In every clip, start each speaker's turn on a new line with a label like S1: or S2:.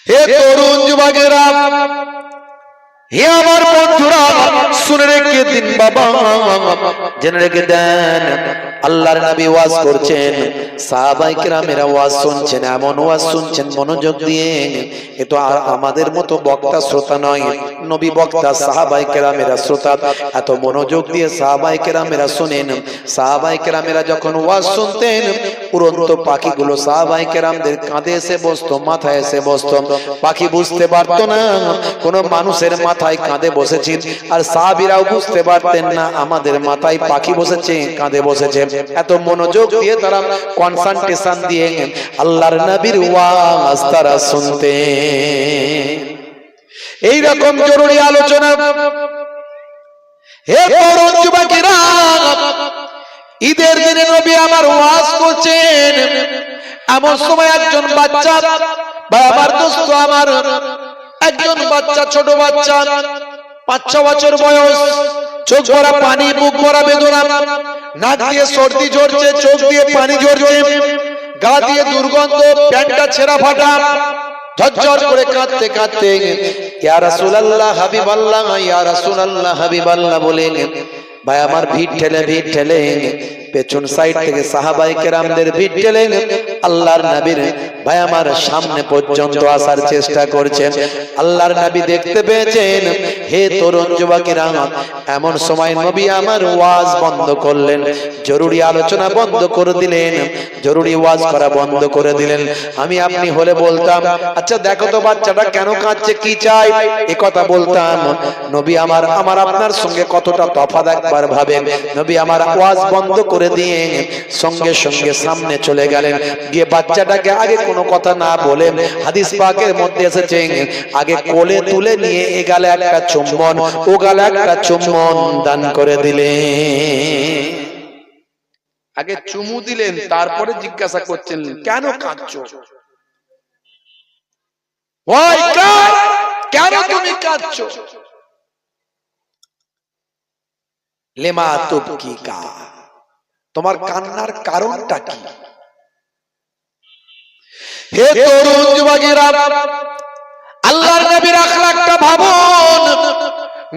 S1: হে তরুণ যুবকেরা, হে আমার বন্ধুরা, শুনে রেখে দিন বাবা, জেনে রেখে দেন। আল্লাহর নবী ওয়াজ করছেন, সাহাবায়ে কেরামেরা ওয়াজ শুনছেন, এমন ওয়াজ শুনছেন মনোযোগ দিয়ে। এ তো আর আমাদের মতো বক্তা শ্রোতা নয়, নবী বক্তা, সাহাবায়ে কেরামেরা শ্রোতা। এত মনোযোগ দিয়ে সাহাবায়ে কেরামেরা শুনেন। সাহাবায়ে কেরামেরা যখন ওয়াজ শুনতেন, উড়ন্ত পাখিগুলো সাহাবায়ে কেরামদের কাঁধে এসে বসতো, মাথায় এসে বসতো। পাখি বুঝতে পারতো না কোন মানুষের মাথায় কাঁধে বসেছি, আর সাহাবীরাও বুঝতে পারতেন না আমাদের মাথায় পাখি বসেছে, কাঁধে বসেছে। এত মনোযোগ দিয়ে তারা কনসেন্ট্রেশন দিয়ে আল্লাহর নবীর ওয়াজ তারা শুনতেন। এই রকম জরুরি আলোচনা। হে তরুণ যুবকেরা, ঈদের দিনে নবী আমার ওয়াজ করছেন, এমন সময় একজন বাচ্চা বা আমার দোস্ত, আমার একজন বাচ্চা, ছোট বাচ্চা, 5-6 বছর বয়স, চোখ ভরা পানি, বুক ভরা বেদনা, নাক দিয়ে সর্দি ঝরছে, চোখ দিয়ে পানি ঝরছে, গা দিয়ে দুর্গন্ধ, প্যান্টটা ছেঁড়া ফাটা, ঝরঝর করে কাঁদতে কাঁদতে ইয়া রাসূলুল্লাহ হাবিবাল্লাহ, ইয়া রাসূলুল্লাহ হাবিবাল্লাহ বলেন। ভাই আমার ভিড় ঠেলে পেছন সাইড থেকে সাহাবায়ে কেরামদের ভিড় ঠেলে আল্লাহর নবীর ভাই আমার সামনে পর্যন্ত আসার চেষ্টা করছেন। আল্লাহর নবী দেখতে পেয়েছেন। হে তরুণ যুবকেরা, এমন সময় নবী আমার ওয়াজ বন্ধ করলেন, জরুরি আলোচনা বন্ধ করে দিলেন, জরুরি ওয়াজ করা বন্ধ করে দিলেন। আমি আপনি হলে বলতাম, আচ্ছা দেখো তো বাচ্চাটা কেন কাঁদছে, কি চাই, এ কথা বলতাম। নবী আমার আপনার সঙ্গে কতটা তফাৎ একবার ভাবেন। নবী আমার ওয়াজ বন্ধ করে দিয়ে সঙ্গে সঙ্গে সামনে চলে গেলেন, গিয়ে বাচ্চাটাকে আগে কোনো কথা না বলে, হাদিস পাকের মধ্যে এসেছে, আগে কোলে তুলে নিয়ে এ গালে একটা চুম্বন, ও গালে একটা চুম্বন দান করে দিলেন। আগে চুমু দিলেন, তারপরে জিজ্ঞাসা করছেন কেন কাঁদছো, ওই কেন তুমি কাঁদছো, লেমা তুবকিকা, তোমার কান্নার কারণটা কি। হে তরুণ যুবকেরা, আল্লাহর নবীর আখলাকটা ভাবুন,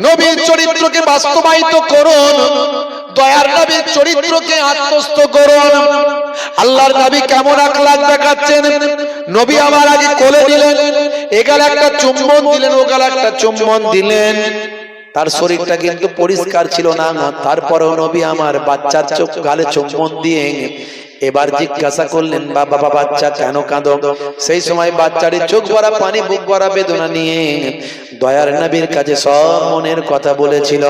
S1: নবীর চরিত্রকে বাস্তবায়িত করুন, দয়ার নবীর চরিত্রকে আত্মস্থ করুন। আল্লাহর নবী কেমন আখলাক দেখাচ্ছেন। নবী আমার আগে কোলে নিলেন, এগালে একটা চুম্বন দিলেন, ওগালে একটা চুম্বন দিলেন। তার শরীরটা কিন্তু পরিষ্কার ছিল না, তারপরেও নবী আমার বাচ্চার চোখ গালে চুম্বন দিয়ে এবার জিজ্ঞাসা করলেন, বাবা বাচ্চা কেন কাঁদো। সেই সময় বাচ্চাটির চোখ ভরা পানি, বুক ভরা বেদনা নিয়ে দয়ার নবীর কাছে সব মনের কথা বলেছিল।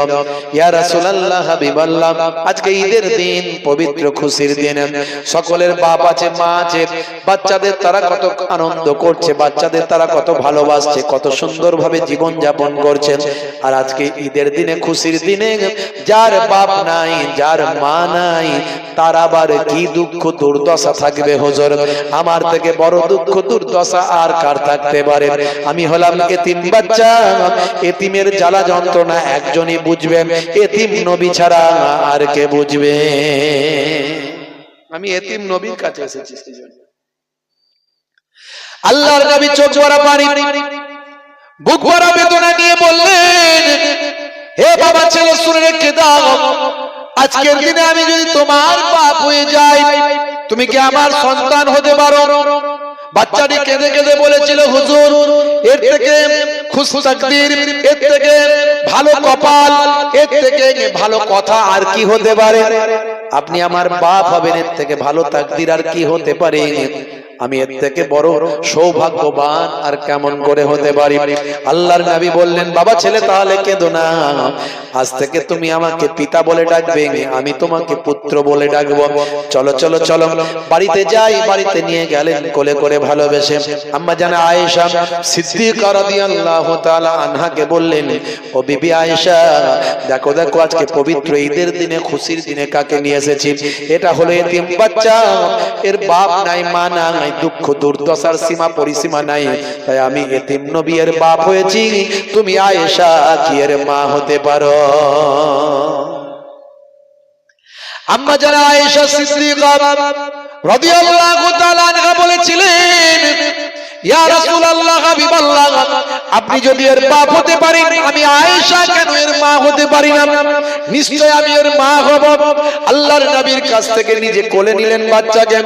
S1: ইয়া রাসূলুল্লাহ হাবিবাল্লাহ, আজকে ঈদের দিন, পবিত্র খুশির দিন, সকলের বাপ আছে, মা আছে, বাচ্চাদের তারা কত আনন্দ করছে, বাচ্চাদের তারা কত ভালোবাসছে, কত সুন্দরভাবে জীবন যাপন করছে। আর আজকে ঈদের দিনে, খুশির দিনে, যার বাপ নাই, যার মা নাই, তার আবার কি দুঃখ দুর্দশা থাকবে হুজুর। আমার থেকে বড় দুঃখ দুর্দশা আর কার থাকতে পারে। আমি হলাম এতিম বাচ্চা, এতিমের জ্বালা যন্ত্রণা একজনই বুঝবে, এতিম নবী ছাড়া আর কে বুঝবে। আমি এতিম নবীর কাছে এসেছি। আল্লাহর নবী চোখ ভরা পানি, বুক ভরা বেদনা নিয়ে বললেন, হে বাবা ছেলে শুনে রেখে দাও, আজকের দিনে আমি যদি তোমার বাপ হয়ে যাই, তুমি কি আমার সন্তান হতে পারো। বাচ্চাটি কেঁদে কেঁদে বলেছিল, হুজুর এর থেকে খুশ তাকদীর, এর থেকে ভালো কপাল, এর থেকে ভালো কথা আর কি হতে পারে। আপনি আমার বাপ হবেন, এর থেকে ভালো তাকদীর আর কি হতে পারে। আমি এর থেকে বড় সৌভাগ্যবান আর কেমন করে হতে পারি। আল্লাহর নবী বললেন, বাবা ছেলে তাহলে কেঁদো না, আজ থেকে তুমি আমাকে পিতা বলে ডাকবে, আমি তোমাকে পুত্র বলে ডাকবো। চলো চলো চলো বাড়িতে যাই। বাড়িতে নিয়ে গেলেন কোলে করে ভালোবেসে। আম্মা জানা আয়েশা সিদ্দিকা রাদিয়াল্লাহু তাআলা আনহাকে বললেন, ও বিবি আয়েশা, দেখো দেখো আজকে পবিত্র ঈদের দিনে, খুশির দিনে কাকে নিয়ে এসেছি। এটা হলো এতিম বাচ্চা, এর বাপ নাই, মা নাই, দুঃখ দুর্দশার সীমা পরিসীমা নাই, তাই আমি এতিম নবী এর বাপ হয়েছি। তুমি আয়েশা কি এর মা হতে পারো। আম্মা জানা আয়েশা সিদ্দিকা রাদিয়াল্লাহু তাআলা আনহা বলেছিলেন, ইয়া রাসূলুল্লাহ হাবিবাল্লাহ, আপনি যদি এর বাপ হতে পারেন, আমি আয়েশা কেন এর মা হতে পারি না? নিশ্চয় আমি এর মা হব। আল্লাহর নবীর কাছ থেকে নিজে কোলে নিলেন বাচ্চাকে,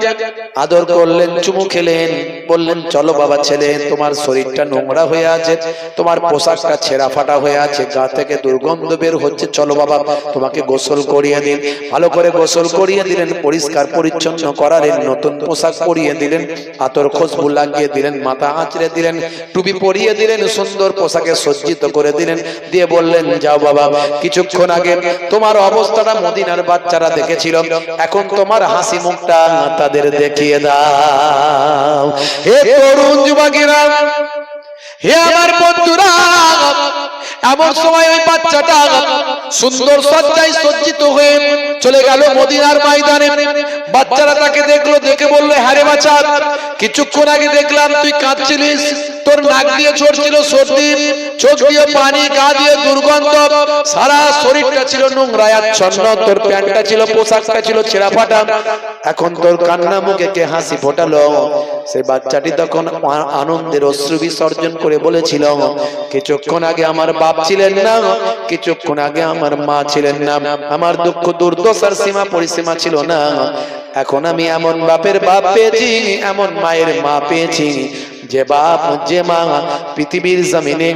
S1: আদর করলেন, চুমু খেলেন, বললেন চলো বাবা ছেলে, তোমার শরীরটা নোংরা হয়ে আছে, তোমার পোশাকটা ছেঁড়া ফাটা হয়ে আছে, গা থেকে দুর্গন্ধ বের হচ্ছে, চলো বাবা তোমাকে গোসল করিয়ে দিন। ভালো করে গোসল করিয়ে দিলেন, পরিষ্কার পরিচ্ছন্ন করালেন, নতুন পোশাক পরিয়ে দিলেন, আতর খুশবু লাগিয়ে দিলেন, মাথা আঁচড়ে দিলেন, টুপি পরিয়ে দিলেন, সুন্দর পোশাকে সজ্জিত করে দিলেন, দিয়ে বললেন যাও বাবা, কিছুক্ষণ আগে তোমার অবস্থাটা মদিনার বাচ্চারা দেখেছিল, এখন তোমার হাসি মুখটা তাদের দেখিয়ে দাও। হে তরুণ যুবকেরা, হে আমার বন্ধুরা, এমন সময় ওই বাচ্চাটা সুন্দর সজ্জায় সজ্জিত হয়ে চলে গেল মদিনার ময়দানে। বাচ্চারা তাকে দেখলো, দেখে বললো হ্যাঁ রে বাচ্চা, কিছুক্ষণ আগে দেখলাম তুই কাঁদছিলিস, তোর নাক দিয়ে ঝরছিল সর্দি, চোখ দিয়ে পানি, গা দিয়ে দুর্গন্ধ, সারা শরীরটা ছিল নোংরায় আচ্ছন্ন, তোর প্যান্টটা ছিল, পোশাকটা ছিল ছেঁড়া ফাটা, এখন তোর কান্না মুখে কে হাসি ফোটালো? সেই বাচ্চাটি তখন আনন্দের অশ্রু বিসর্জন করে বলেছিল, কিছুক্ষণ আগে আমার বাপ ছিলেন না, কিছুক্ষণ আগে আমার মা ছিলেন না, আমার দুঃখ দুর্দশার সীমা পরিসীমা ছিল না, এখন আমি এমন বাপের বাপ পেয়েছি, এমন মায়ের মা পেয়েছি, যে বাপ যে মা পৃথিবীর জমিনে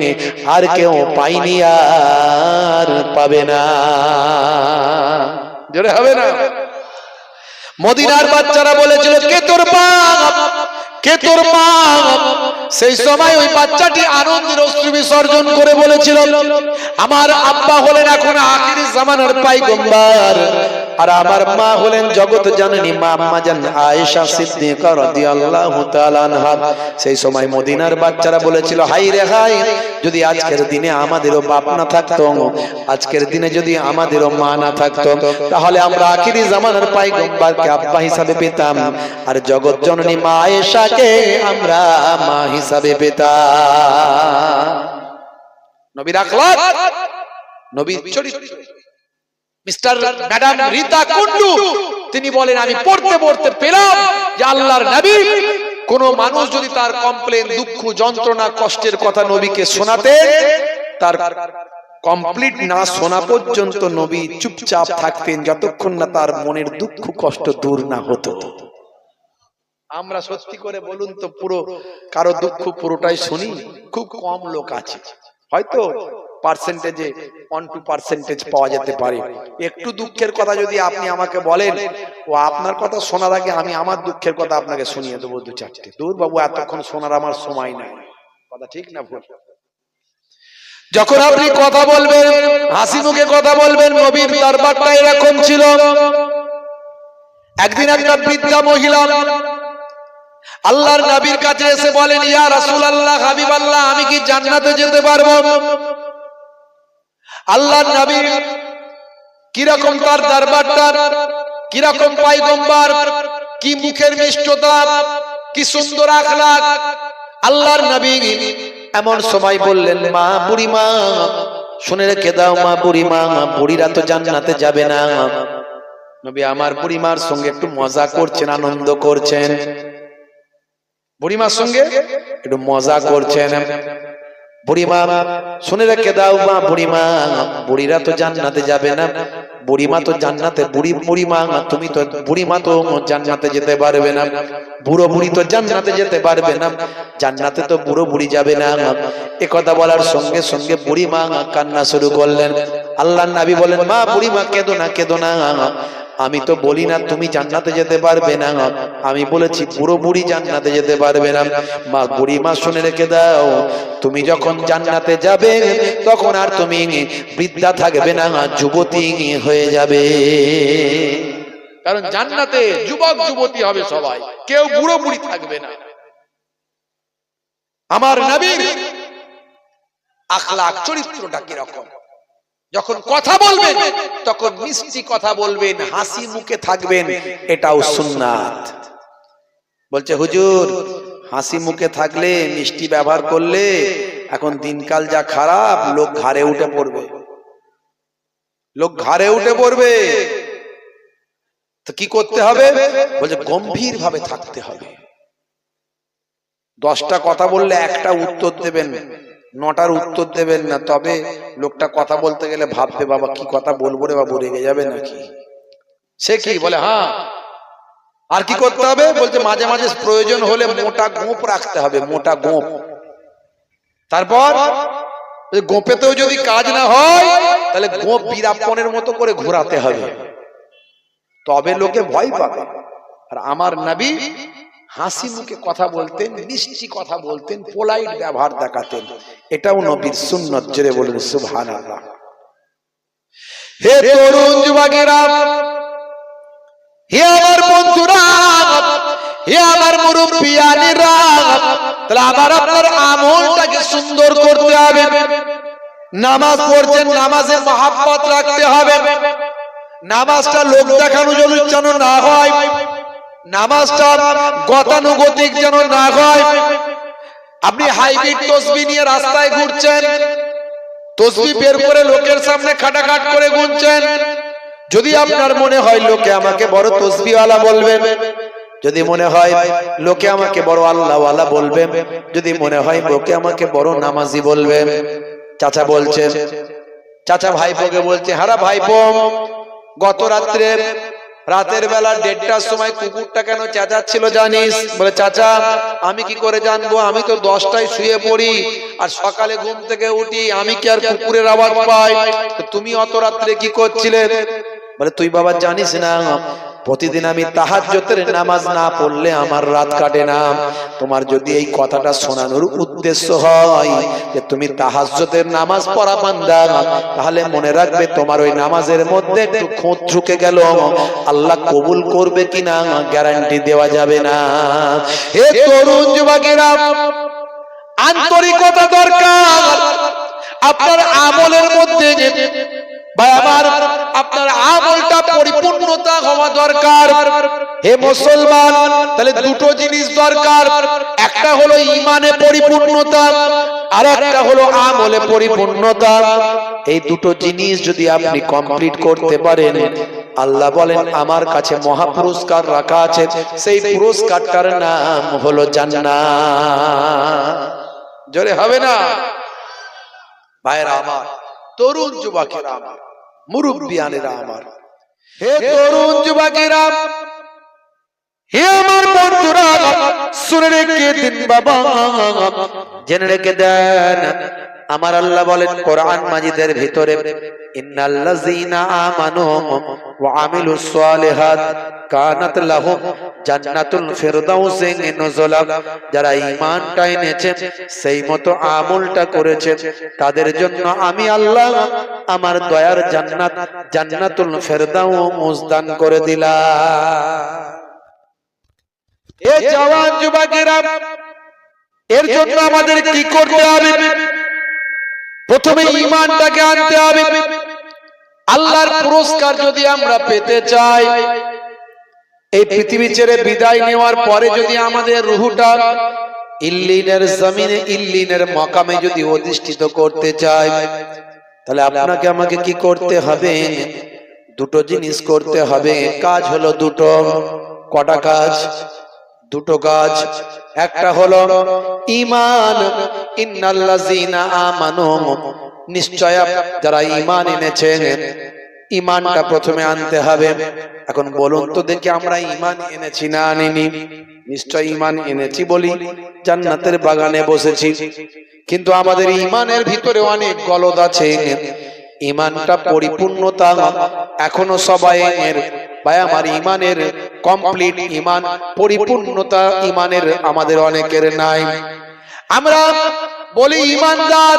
S1: আর কেউ পাইনি, আর পাবে না। জোরে হবে না? মদিনার বাচ্চারা বলেছিল কে তোর বাপ, কে তোর মা? সেই সময় ওই বাচ্চাটি আনন্দের অশ্রু বিসর্জন করে বলেছিল, আমার আব্বা হলেন এখন আখির জামানার পয়গম্বর, আর আমার মা হলেন জগৎ জননী মা আম্মা জান আয়েশা সিদ্দিকা রাদিয়াল্লাহু তাআলা আনহা। সেই সময় মদিনার বাচ্চারা বলেছিল হাই রে হাই, যদি আজকের দিনে আমাদেরও বাপ না থাকতো, আজকের দিনে যদি আমাদেরও মা না থাকতো, তাহলে আমরা আখিরি জামানার পয়গম্বরকে আব্বা হিসাবে পেতাম, আর জগৎ জননী মা আয়েশাকে আমরা মা হিসাবে পেতাম। নবীর আখলাক, নবীর চরিত্র। মিস্টার ম্যাডাম রীতা কুন্ডু তিনি বলেন, আমি পড়তে পড়তে পেলাম যে আল্লাহর নবী, কোন মানুষ যদি তার কমপ্লেন, দুঃখ, যন্ত্রণা, কষ্টের কথা নবীকে শোনাতে, তার কমপ্লিট না শোনা পর্যন্ত নবী চুপচাপ থাকতেন, যতক্ষণ না তার মনের দুঃখ কষ্ট দূর না হতো। আমরা সত্যি করে বলুন তো, পুরো কারো দুঃখ পুরোটাই শুনি? খুব কম লোক আছে, হয়তো পার্সেন্টেজে 1-2% পাওয়া যেতে পারে। একটু দুঃখের কথা যদি আপনি আমাকে বলেন, ও আপনার কথা শোনার আগে আমি আমার দুঃখের কথা আপনাকে শুনিয়ে দেবো 2-4টে। দূর বাবু, এতক্ষণ শোনার আমার সময় নাই। কথা ঠিক না ভুল? যখন আপনি কথা বলবেন, হাসি মুখে কথা বলবেন। নবীর দরবারটা এরকম ছিল। একদিন একটা বৃদ্ধা মহিলা আল্লাহর নবীর কাছে এসে বলেন, ইয়া রাসূলুল্লাহ, হাবিবাল্লাহ, আমি কি জান্নাতে যেতে পারবো? আল্লাহর নবী কিরকম তার দরবারটা, কিরকম পয়গম্বর, কি মুখের মিষ্টতা, কি সুন্দর আখলাক। আল্লাহর নবী এমন সময় বললেন, মা, বুড়ি মা, শুনে রেখে দাও মা, বুড়ি মা, বুড়িরা তো জান্নাতে যাবে না। নবী আমার বুড়িমার সঙ্গে একটু মজা করছেন, আনন্দ করছেন, বুড়িমার সঙ্গে একটু মজা করছেন। বুড়িমা, শুনে রেখে দাও মা, বুড়িমা, বুড়িরা তো জান্নাতে যাবে না। বুড়িমা তো জান্নাতে, বুড়িমা তুমি তো, বুড়িমা তো জান্নাতে যেতে পারবে না, বুড়ো বুড়ি তো জান্নাতে যেতে পারবে না, জান্নাতে তো বুড়ো বুড়ি যাবে না। এ কথা বলার সঙ্গে সঙ্গে বুড়িমা কান্না শুরু করলেন। আল্লাহর নবী বলেন, মা, বুড়িমা কেঁদো না, কেঁদো না, আমি তো বলি না তুমি জান্নাতে যেতে পারবে না, আমি বলেছি বুড়ো বুড়ি জান্নাতে যেতে পারবে না। মা, বুড়িমা শুনে রেখে দাও, তুমি যখন জান্নাতে যাবে তখন আর তুমি বৃদ্ধা থাকবে না, যুবতী হয়ে যাবে। কারণ জান্নাতে যুবক যুবতী হবে সবাই, কেউ বুড়ো বুড়ি থাকবে না। আমার নবীর আখলাক, চরিত্রটা কিরকম? যখন কথা বলবেন তখন মিষ্টি কথা বলবেন, হাসি মুখে থাকবেন, এটাও সুন্নাত। বলছে হুজুর, হাসি মুখে থাকলে, মিষ্টি ব্যবহার করলে এখন দিনকাল যা খারাপ, লোক ঘাড়ে উঠে পড়বে, লোক ঘাড়ে উঠে পড়বে। তো কি করতে হবে? বলছে গম্ভীর ভাবে থাকতে হবে, 10টা কথা বললে একটা উত্তর দেবেন, 9টার উত্তর দেবেন না, তবে লোকটা কথা বলতে গেলে ভাববে বাবা কি কথা বলবো রে, বাবু রেগে যাবে নাকি। সে কি বলে হ্যাঁ, আর কি করতে হবে বলতে মাঝে মাঝে প্রয়োজন হলে মোটা গোঁপ রাখতে হবে, মোটা গোঁপ। তারপর গোঁপেতেও যদি কাজ না হয় তাহলে গোঁপ বীরাপ্পনের মতো করে ঘোরাতে হবে, তবে লোকে ভয় পাবে। আর আমার নবী হাসি মুখে কথা বলতেন, মিষ্টি কথা বলতেন, পোলাইট ব্যবহার দেখাতেন, এটাও নবীর সুন্নাত। জোরে বলুন সুবহানাল্লাহ। হে তরুণ যুবকেরা, হে আমার বন্ধুরা, হে আমার মুরব্বিয়ানেরা, তাহলে আবার আপনার আমলটাকে সুন্দর করতে হবে। নামাজ পড়ছেন, নামাজে মহাব্বত রাখতে হবে। নামাজটা লোক দেখানো যেন না হয়, নামাজটা গতানুগতিক যেন না হয়। আপনি হাইব্রিড তসবিহ নিয়ে রাস্তায় ঘুরছেন, তসবিহ বের করে লোকের সামনে খাটাখাট করে গুনছেন। যদি আপনার মনে হয় লোকে আমাকে বড় তসবিহওয়ালা বলবে, যদি মনে হয় লোকে আমাকে বড় আল্লাহওয়ালা বলবে, যদি মনে হয় লোকে আমাকে বড় নামাজি বলবে, চাচা বলছেন, চাচা ভাইপোকে বলছে, হারা ভাইপো, গত রাতের বেলা 1:30টার সময় কুকুরটা কেন চেঁচাচ্ছিল জানিস? বলে চাচা আমি কি করে জানবো, আমি তো 10টায় শুয়ে পড়ি আর সকালে ঘুম থেকে উঠি, আমি কি আর কুকুরের আওয়াজ পাই? তুমি অত রাত্রে কি করছিলে? বলে তুই বাবা জানিস না, প্রতিদিন আমি তাহাজ্জুদের নামাজ না পড়লে আমার রাত কাটে না। তোমার যদি এই কথাটা শোনানোর উদ্দেশ্য হয় যে তুমি তাহাজ্জুদের নামাজ পড়া বান্দা, তাহলে মনে রাখবে তোমার ওই নামাজের মধ্যে একটু খুঁত ঢুকে গেল, আল্লাহ কবুল করবে কিনা গ্যারান্টি দেওয়া যাবে না। হে তরুণ যুবকেরা, আন্তরিকতা দরকার আপনার আমলের মধ্যে। আপনার আমলটা পরিপূর্ণতা হওয়া দরকার। হে মুসলমান, তাহলে দুটো জিনিস দরকার, একটা হলো ঈমানে পরিপূর্ণতা, আর একটা হলো আমলে পরিপূর্ণতা। এই দুটো জিনিস যদি আপনি কমপ্লিট করতে পারেন, আল্লাহ বলেন আমার কাছে মহা পুরস্কার রাখা আছে, সেই পুরস্কারটার নাম হলো জান্নাত। জোরে হবে না ভাইরা আমার, তরুণ যুবকেরা আমার, মুরব্বিয়ানেরা আমার, হে তরুণ যুবকেরা, হে আমার বন্ধুরা, শুনে রেখে দিন বাবা, জেনে রেখে দেন। আমার আল্লাহ বলেন কোরআন মাজিদের ভিতরে, ইন্নাল্লাযীনা আমানু ওয়া আমিলুস সালিহাত কানাত লাহুম জান্নাতুল ফিরদাউসি নুজুলা। যারা ঈমানটা এনেছে, সেই মতো আমলটা করেছে, তাদের জন্য আমি আল্লাহ আমার দয়ার জান্নাত, জান্নাতুল ফিরদাউস দান করে দিলাম। এ জওয়ান যুবকেরা, এর জন্য আমাদের কি করতে হবে? প্রথমে ঈমানটাকে আনতে হবে। আল্লাহর পুরস্কার যদি আমরা পেতে চাই, এই পৃথিবী ছেড়ে বিদায় নেওয়ার পরে যদি আমাদের রূহটা ইল্লিনের জমিনে, ইল্লিনের মাকামে যদি অধিষ্ঠিত করতে চাই, তাহলে আপনাকে আমাকে কি করতে হবে? দুটো জিনিস করতে হবে। কাজ হলো দুটো। কটা কাজ? দুটো কাজ। একটা হলো ঈমান, ইন্নাল্লাযীনা আমানু, নিশ্চয় যারা ঈমান এনেছেন, ঈমানটা প্রথমে আনতে হবে। এখন বলুন তো দেখি, আমরা ঈমান এনেছি না আনিনি? নিশ্চয় ঈমান এনেছি বলি জান্নাতের বাগানে বসেছি, কিন্তু আমাদের ঈমানের ভিতরে অনেক গলদ আছে। ঈমানটা পরিপূর্ণতা এখনো সবাইয়ের, ভাই আমার ঈমানের কমপ্লিট ঈমান, পরিপূর্ণতা ঈমানের আমাদের অনেকের নাই। আমরা বলি ঈমানদার,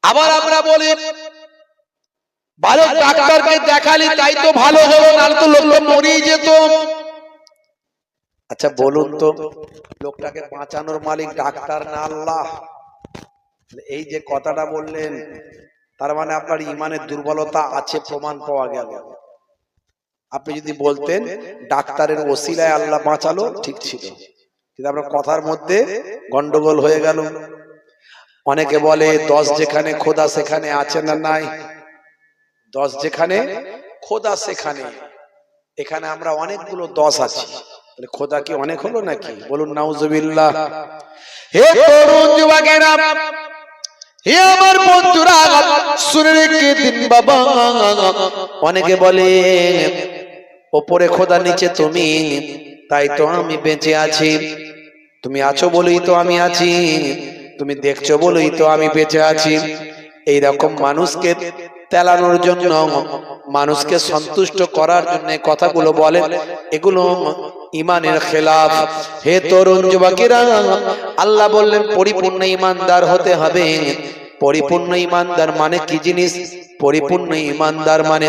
S1: আবার আমরা বলি ভালো ডাক্তারকে দেখালি তাই তো ভালো হলো, না তো লোকটা মরেই যেত। আচ্ছা বলুন তো, লোকটাকে বাঁচানোর মালিক ডাক্তার না আল্লাহ? এই যে কথাটা বললেন, তার মানে আপনার ঈমানের দুর্বলতা আছে, প্রমাণ পাওয়া গেল। আপনি যদি বলতেন ডাক্তারের ওসিলায় আল্লাহ বাঁচালো, ঠিক ছিল, কিন্তু আপনার কথার মধ্যে গন্ডগোল হয়ে গেল। অনেকে বলে 10 যেখানে খোদা সেখানে আছে না নাই? 10 যেখানে খোদা সেখানে, এখানে আমরা অনেকগুলো 10 আছি, খোদা কি অনেক হলো নাকি? বলুন নাউজুবিল্লাহ। হে তরুণ যুবকেরা, হে আমার বন্ধুরা, শুনে রেখে দিন বাবা। অনেকে বলে ওপরে খোদা, নিচে তুমি, তাই তো আমি বেঁচে আছি। তুমি আছো বলেই তো আমি আছি, তুমি দেখছো বলেই তো আমি বেঁচে আছি। এইরকম মানুষকে তেলানোর জন্য, মানুষকে সন্তুষ্ট করার জন্য কথাগুলো বলে, এগুলো ইমানের খেলাফ। হে তরুণ যুবকেরা, আল্লাহ বললেন পরিপূর্ণ ইমানদার হতে হবে। পরিপূর্ণ ইমানদার মানে কি জিনিস? পরিপূর্ণ ইমানদার মানে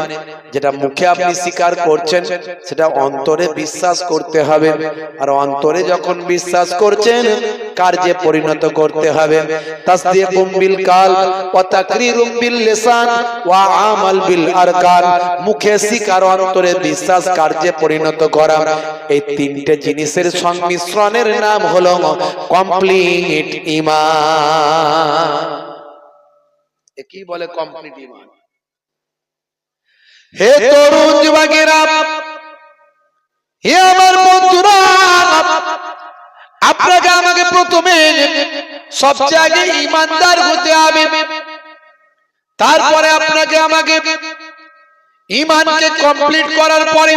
S1: যেটা মুখে আপনি স্বীকার করছেন সেটা অন্তরে বিশ্বাস করতে হবে। আর অন্তরে যখন বিশ্বাস করছেন, কার্যে পরিণত করতে হবে। তাসদীকুম বিল কালব ওয়া তাকরীরুম বিল লিসান ওয়া আমাল বিল আরকান। মুখে স্বীকার, অন্তরে বিশ্বাস, কার্যে পরিণত করা, এই তিনটে জিনিসের সংমিশ্রণের নাম হলো কমপ্লিট ঈমান। কি বলে কমপ্লিট ঈমান? হে তরুণ যুবকেরা, হে আমার বন্ধুরা, আপনাকে আমাকে প্রথমে সবচেয়ে আগে ঈমানদার হতে হবে। তারপরে আপনাকে আমাকে ঈমানকে কমপ্লিট করার পরে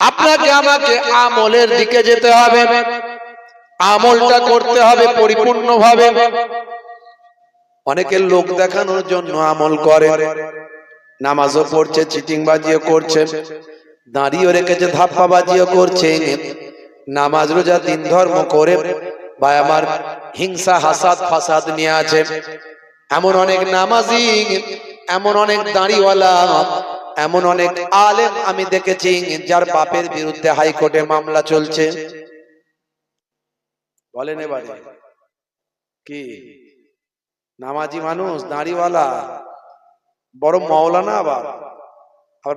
S1: আপনাকে আমাকে আমলের দিকে যেতে হবে। আমলটা করতে হবে পরিপূর্ণভাবে। অনেকে লোক দেখানোর জন্য আমল করে, নামাজও পড়ছে, চিটিংবাজিও করছে, দাঁড়িয়ে রেখেছে, ধাপ্পাবাজিও করছে, নামাজ রোজা দিন ধর্ম করে ভাই আমার হিংসা হাসাদ ফাসাদ নিয়ে আছে। এমন অনেক নামাজি, এমন অনেক দাঁড়িওয়ালা, এমন অনেক আলেম আমি দেখেছি যার বাপের বিরুদ্ধে হাইকোর্টে মামলা চলছে। বলেন এবারে কি নামাজি মানুষ, দাঁড়িওয়ালা, বড় মাওলানা, আবার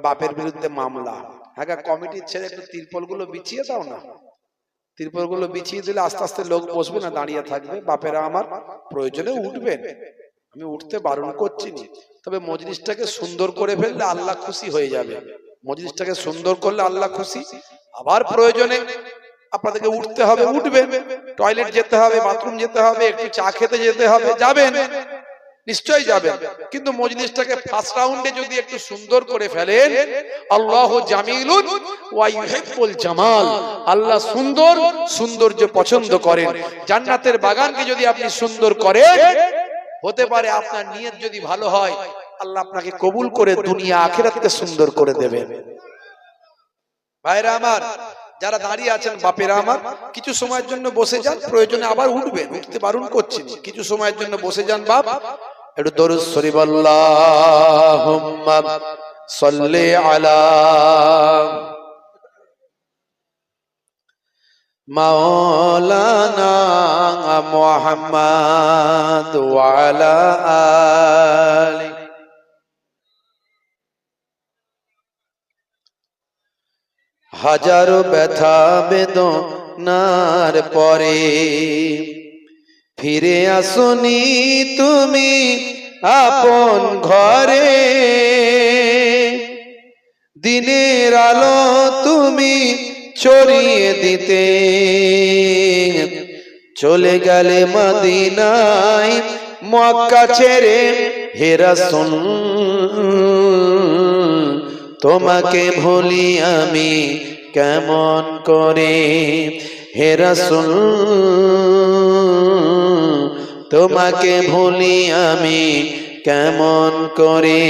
S1: বাপের বিরুদ্ধে মামলা। হ্যাঁ, কমিটির ছেড়ে একটু তিরপল গুলো বিছিয়ে দাও না। তিরপল গুলো বিছিয়ে দিলে আস্তে আস্তে লোক বসবে না, দাঁড়িয়ে থাকবে। বাপেরা আমার প্রয়োজনে উঠবেন, আমি উঠতে বারণ করছি না, তবে মজলিসটাকে সুন্দর করে ফেললে আল্লাহ খুশি হয়ে যাবে। মজলিসটাকে সুন্দর করলে আল্লাহ খুশি। আবার প্রয়োজনে আপনাদেরকে উঠতে হবে, উঠবেন। টয়লেট যেতে হবে, বাথরুম যেতে হবে, একটু চা খেতে যেতে হবে, যাবেন, নিশ্চয়ই যাবেন। কিন্তু মজলিসটাকে ফার্স্ট রাউন্ডে যদি একটু সুন্দর করে ফেলেন, আল্লাহু জামিলুন ওয়া ইউহিব্বুল জামাল, আল্লাহ সুন্দর, সৌন্দর্য পছন্দ করেন। জান্নাতের বাগানকে যদি আপনি সুন্দর করেন, হতে পারে আপনার নিয়ত যদি ভালো হয়, আল্লাহ আপনাকে কবুল করে দুনিয়া আখিরাতকে সুন্দর করে দেবেন। ভাইরা আমার, যারা দাঁড়িয়ে আছেন বাপেরা আমার, কিছু সময়ের জন্য বসে যান, প্রয়োজনে আবার উঠবেন, উঠতে বারণ করছি না, কিছু সময়ের জন্য বসে যান। বাপ একটু দরুদ শরীফ আল্লাহুম্মা সাল্লি আলা মাওলানা মুহাম্মদ ওয়া আলা আলি। হাজারো ব্যথা বেদনার পরে ফিরে আসনি তুমি আপন ঘরে। দিনের আলো তুমি ছড়িয়ে দিতে চলে গেলে মদিনায় মক্কা ছেড়ে। হে রাসূল তোমাকে ভুলি আমি কেমন করে। হে রাসূল তোমাকে ভুলি আমি কেমন করে।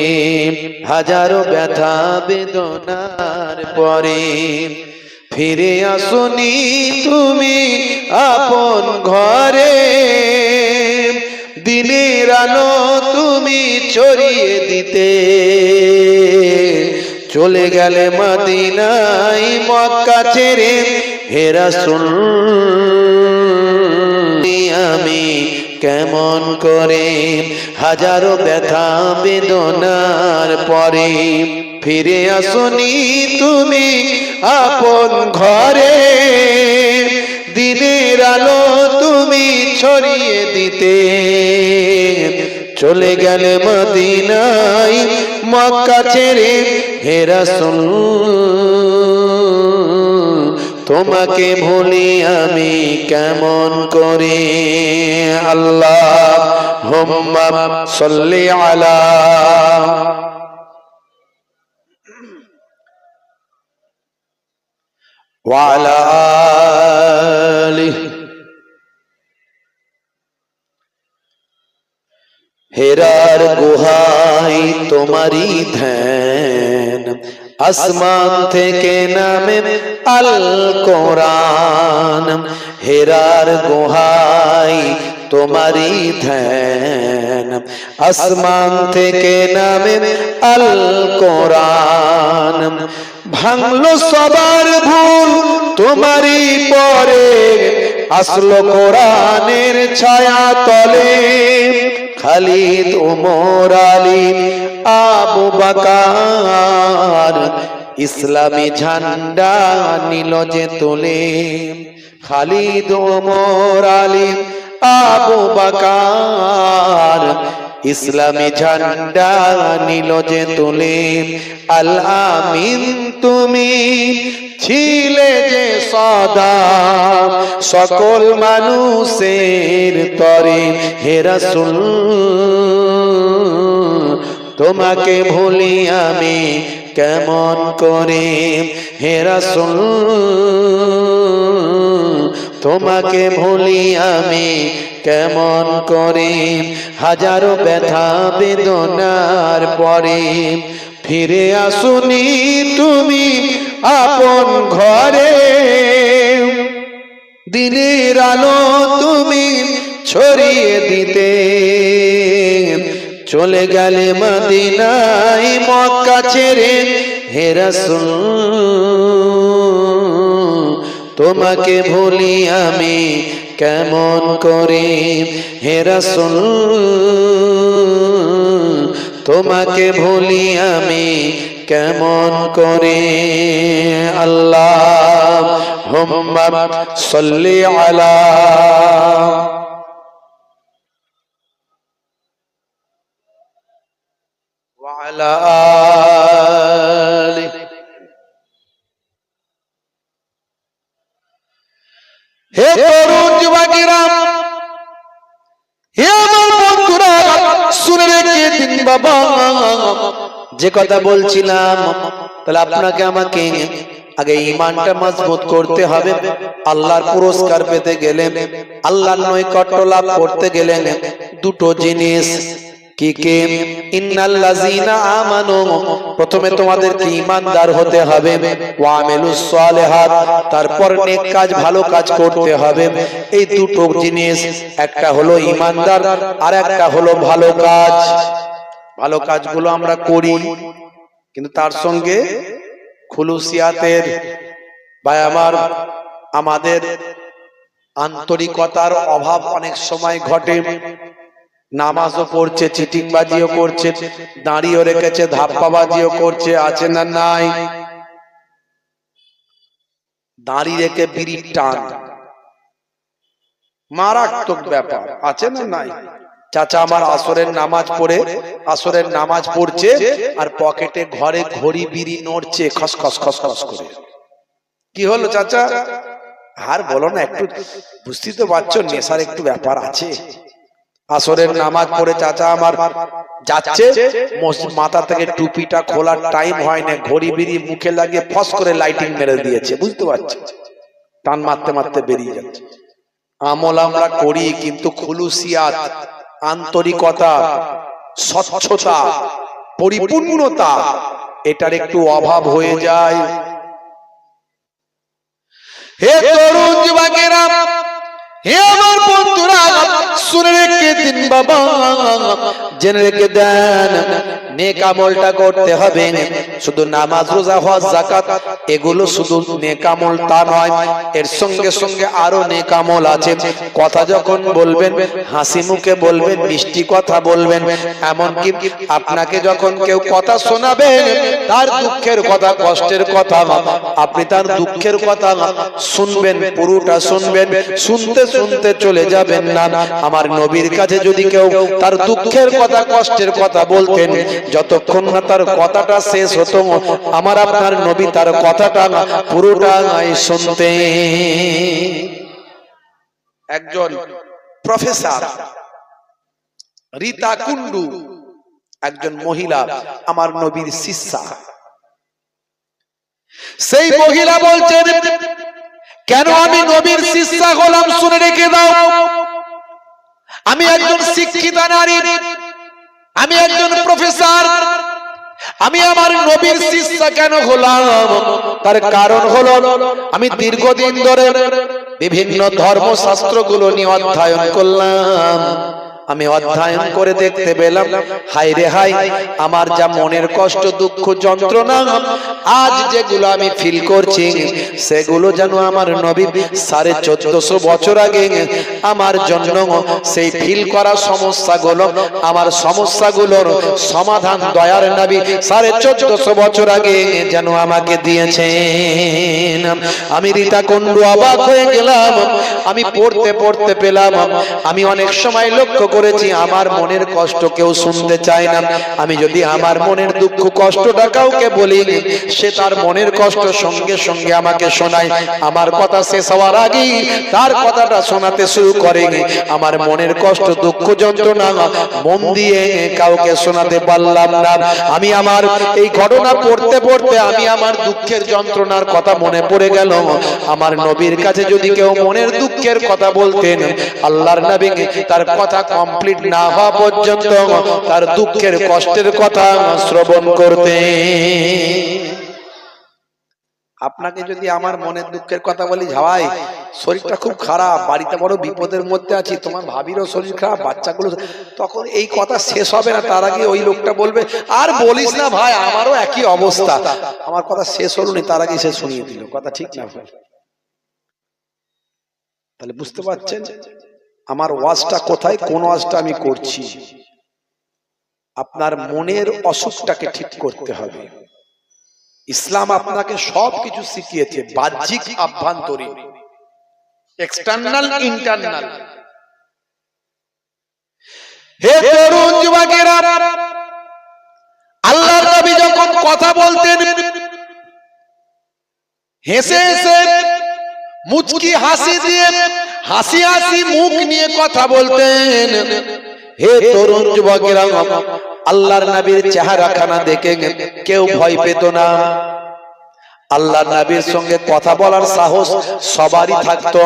S1: হাজারো ব্যথা বেদনার পরে ফিরে আসনি তুমি আপন ঘরে। দিনের আলো তুমি ছড়িয়ে দিতে চলে গেলে মদিনায় মক্কা ছেড়ে। হে রাসূল আমি কেমন করে। হাজারো ব্যথা বেদনার পরে ফিরে আসনি তুমি আপন ঘরে। দিনের আলো তুমি ছড়িয়ে দিতে চলে গেলে মদিনায় মক্কা ছেড়ে। হে রাসূল তোমাকে ভুলি আমি কেমন করে। আল্লাহুম্মা সাল্লি আলা ওয়া আলা আলিহি। হেরার গুহায় তোমারি ধ্যান, আসমান থেকে নামে আল কোরআন। হেরার গুহায় তোমারি ধ্যান, আসমান থেকে নামে আল কোরআন। ভাঙলো সবার ভুল তোমারি পরে, আসলো কোরআনের ছায়া তলে। খালিদ ওমর আলী আবু বকর, ইসলামী ঝান্ডা নিল যে তোলে। খালিদ ওমর আলী আবু বকর, ইসলামী ঝান্ডা নিল যে তোলে। আল আমিন তুমি ছিলে যে সদা, সকল মানুষের তরে। হে রাসূল তোমাকে ভুলি আমি কেমন করে। হে রাসূল তোমাকে ভুলি আমি কেমন করে। হাজারো ব্যথা বেদনার পরে ফিরে আসুনি তুমি আপন ঘরে। দিনের আলো তুমি ছড়িয়ে দিতে, চলে গেলে মদিনায় মক্কা ছেড়ে। হে রাসূল তোমাকে ভুলি আমি কেমন করে। হে রাসূল তোমাকে ভুলি আমি কেমন করে। আল্লাহুম্মা সাল্লি আলা ওয়া আলা আলিহি। হে তরুণ যুবকেরা, হে আমার বন্ধুরা, শুনে রেখে দিন বাবা। যে কথা বলছিলাম, তাহলে আপনাকে আমাকে আগে ঈমানটা মজবুত করতে হবে। আল্লাহর পুরস্কার পেতে গেলে, আল্লাহর নৈকট্য লাভ করতে গেলে দুটো জিনিস কি কি? ইন্নাল্লাযীনা আমানু, প্রথমে তোমাদেরকে ঈমানদার হতে হবে। ওয়া আমিলুস সালিহাত, তারপর নেক কাজ ভালো কাজ করতে হবে। এই দুটো জিনিস, একটা হলো ঈমানদার আর একটা হলো ভালো কাজ। ভালো কাজগুলো আমরা করি, কিন্তু তার সঙ্গে খুলুসিয়াতের বা আমাদের আন্তরিকতার অভাব অনেক সময় ঘটে। নামাজও পড়ছে, চিটিংবাজিও করছে, দাঁড়িয়েও রেখেছে, ধাপ্পাবাজিও করছে, আছে না নাই? দাঁড়িয়ে রেখে বিড়ির টান, মারাত্মক ব্যাপার, আছে না নাই? চাচা আমার আসরের নামাজ পড়ছে আর পকেটে ঘরে ঘড়ি বিড়ি নড়ছে খস খস খস খস করে। কি হলো চাচা? আর বলো না, একটু বুঝতে তো পারছো নেশার একটু ব্যাপার আছে। আসরের নামাজ পড়ে চাচা আমার যাচ্ছে, মাথা থেকে টুপিটা খোলার টাইম হয় না, ঘড়ি বিড়ি মুখে লাগিয়ে ফস করে লাইটিং মেরে দিয়েছে, বুঝতে পারছি, টান মারতে মারতে বেরিয়ে যাচ্ছে। আমল আমরা করি, কিন্তু খুলুসিয়াত, আন্তরিকতা, স্বচ্ছতা, পরিপূর্ণতা, এটার একটু অভাব হয়ে যায়। হে তরুণ যুবকেরা, হে আমার বন্ধুরা, শুনে রেখে দিন বাবা, জেনে রেখে দেন, নেক আমলটা করতে হবে। শুধু নামাজ, রোজা, হজ, যাকাত এগুলো শুধু নেক আমল তা নয়, এর সঙ্গে সঙ্গে আরো নেক আমল আছে। কথা যখন বলবেন হাসি মুখে বলবেন, মিষ্টি কথা বলবেন। এমনকি আপনাকে যখন কেউ কথা শোনাবেন, তার দুঃখের কথা, কষ্টের কথা, আপনি তার দুঃখের কথা শুনবেন, পুরোটা শুনবেন। শুনতে শুনতে চলে যাবেন না, আমার আমার নবীর কাছে যদি কেউ তার দুঃখের কথা কষ্টের কথা বলতেন, যতক্ষণ না তার কথাটা শেষ হতো আমার আপনার নবী তার কথাটা পুরোটাই শুনতেন। একজন প্রফেসর রীতা কুন্ডু, একজন মহিলা আমার নবীর শিষ্যা, সেই মহিলা বলছেন, কেন আমি নবীর শিষ্যা হলাম শুনে রেখে দাও। আমি একজন শিক্ষিতা নারী, আমি একজন প্রফেসর, আমি আমার নবীর শিষ্যা কেন হলাম? তার কারণ হলো আমি দীর্ঘদিন ধরে বিভিন্ন ধর্মশাস্ত্রগুলো নিয়ে অধ্যয়ন করলাম। আমি অধ্যয়ন করে দেখতে পেলাম, হাই রে হাই, আমার যা মনের কষ্ট দুঃখ যন্ত্রণা আজ যেগুলো আমি ফিল করছি, সেগুলো যেন আমার নবী 1450 বছর আগে আমার জন্য সেই ফিল করা সমস্যাগুলো, আমার সমস্যাগুলোর সমাধান দয়ার নবী 1450 বছর আগে যেন আমাকে দিয়েছেন। আমি রীতা কুন্ডু অবাক হয়ে গেলাম। আমি পড়তে পড়তে পেলাম, আমি অনেক সময় লক্ষ্য করেছি আমার মনের কষ্ট কেউ শুনতে চায় না। আমি যদি আমার মনের দুঃখ কষ্টটা কাউকে বলি, সে তার মনের কষ্ট সঙ্গে সঙ্গে আমাকে শোনায়। আমার কথা শেষ হওয়ার আগেই তার কথাটা শোনাতে শুরু করে। আমার মনের কষ্ট দুঃখ যন্ত্রণা মন দিয়ে কাউকে শোনাতে পারলাম না। আমি আমার এই ঘটনা পড়তে পড়তে আমি আমার দুঃখের যন্ত্রণার কথা মনে পড়ে গেল। আমার নবীর কাছে যদি কেউ মনের দুঃখের কথা বলতেন, আল্লাহর নবী তার কথা কমপ্লিট না হওয়া পর্যন্ত তার দুঃখের কষ্টের কথা শ্রবণ করতেন। আপনাকে যদি আমার মনের দুঃখের কথা বলি, ভাই শরীরটা খুব খারাপ, বাড়িতে বড় বিপদের মধ্যে আছি, তোমার ভাবিরও শরীর খারাপ, বাচ্চাগুলো, তখন এই কথা শেষ হবে না, তার আগে ওই লোকটা বলবে, আর বলিস না ভাই আমারও একই অবস্থা। আমার কথা শেষ হলো না, তার আগে সে শুনিয়ে দিল। কথা ঠিক না ভাই? তাহলে বুঝতে পারছেন আমার ওয়াজটা কোথায়, কোন ওয়াজটা আমি করছি। আপনার মনের অসুখটাকে ঠিক করতে হবে। ইসলাম আপনাকে সবকিছু শিখিয়েছে, বাহ্যিক আভ্যন্তরীণ, এক্সটার্নাল ইন্টারনাল। হে তরুণ যুবকেরা, আল্লাহর নবী যখন কথা বলতেন হেসে হেসে মুচকি হাসি দিয়ে হাসি হাসি মুখ নিয়ে কথা বলতেন। হে তরুণ যুবকেরা, আল্লাহর নবীর চেহারাখানা দেখে কেউ ভয় পেত না। আল্লাহর নবীর সঙ্গে কথা বলার সাহস সবারই থাকতো।